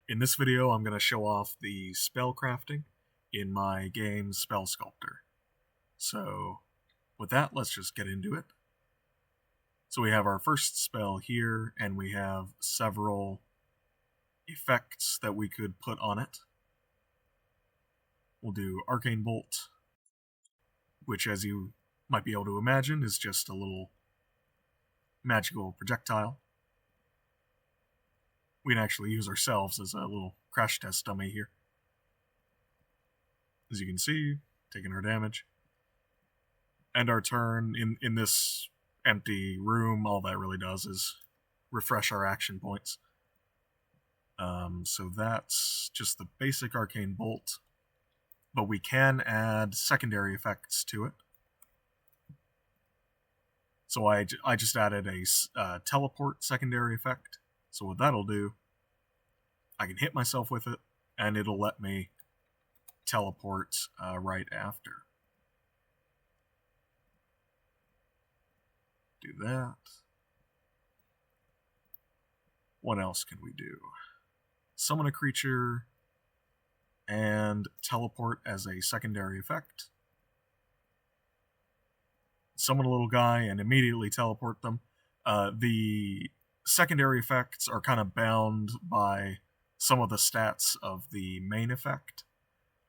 In this video, I'm going to show off the spell crafting in my game Spell Sculptor. So, with that, let's just get into it. So we have our first spell here, and we have several effects that we could put on it. We'll do Arcane Bolt, which, as you might be able to imagine, is just a little magical projectile. We can actually use ourselves as a little crash test dummy here. As you can see, taking our damage. End our turn in this empty room. All that really does is refresh our action points. So that's just the basic Arcane Bolt. But we can add secondary effects to it. So I just added a teleport secondary effect. So what that'll do, I can hit myself with it, and it'll let me teleport right after. Do that. What else can we do? Summon a creature and teleport as a secondary effect. Summon a little guy and immediately teleport them. The secondary effects are kind of bound by some of the stats of the main effect.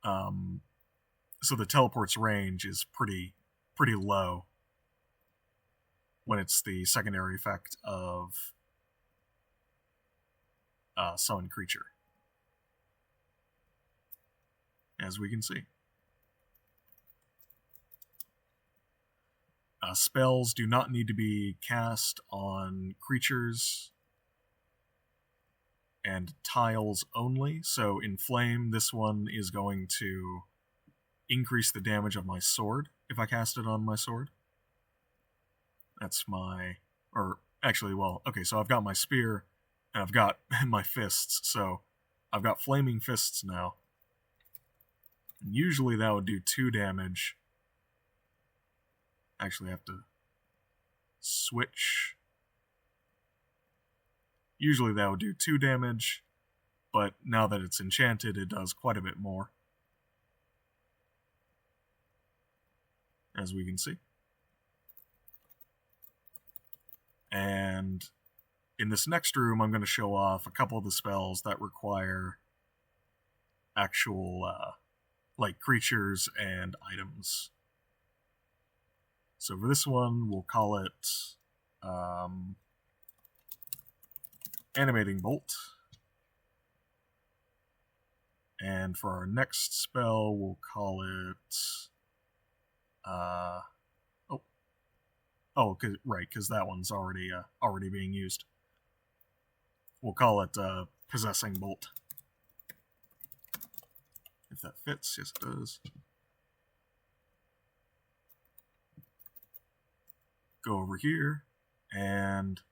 So the teleport's range is pretty low when it's the secondary effect of summon creature, as we can see. Spells do not need to be cast on creatures and tiles only. So in Flame, this one is going to increase the damage of my sword if I cast it on my sword. That's my... or actually, well, okay, so I've got my spear and I've got my fists. So I've got Flaming Fists now. And usually that would do 2 damage. Actually, I have to switch. Usually that would do 2 damage, but now that it's enchanted, it does quite a bit more, as we can see. And in this next room, I'm going to show off a couple of the spells that require actual, like, creatures and items. So for this one, we'll call it Animating Bolt. And for our next spell, we'll call it... right, because that one's already being used. We'll call it Possessing Bolt. If that fits, yes it does. Go over here, and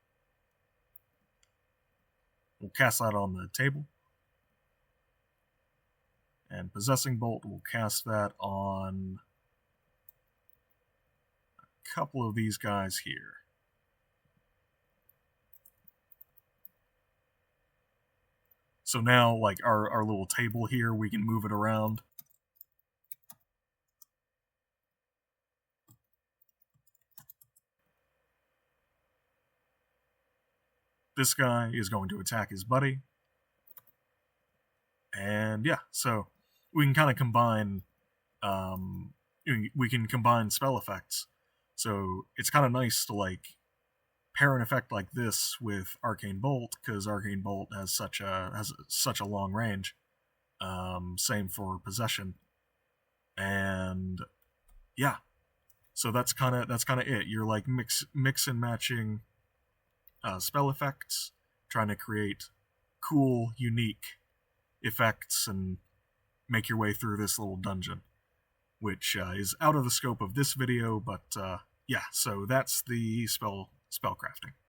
we'll cast that on the table. And Possessing Bolt, we'll cast that on a couple of these guys here. So now, like, our little table here, we can move it around. This guy is going to attack his buddy. And yeah, so we can kind of combine, we can combine spell effects. So it's kind of nice to, like, pair an effect like this with Arcane Bolt, because Arcane Bolt has such a long range. Same for Possession. And yeah, so that's kind of it. You're like mix and matching spell effects, trying to create cool, unique effects and make your way through this little dungeon, which is out of the scope of this video, but yeah, so that's the spell crafting.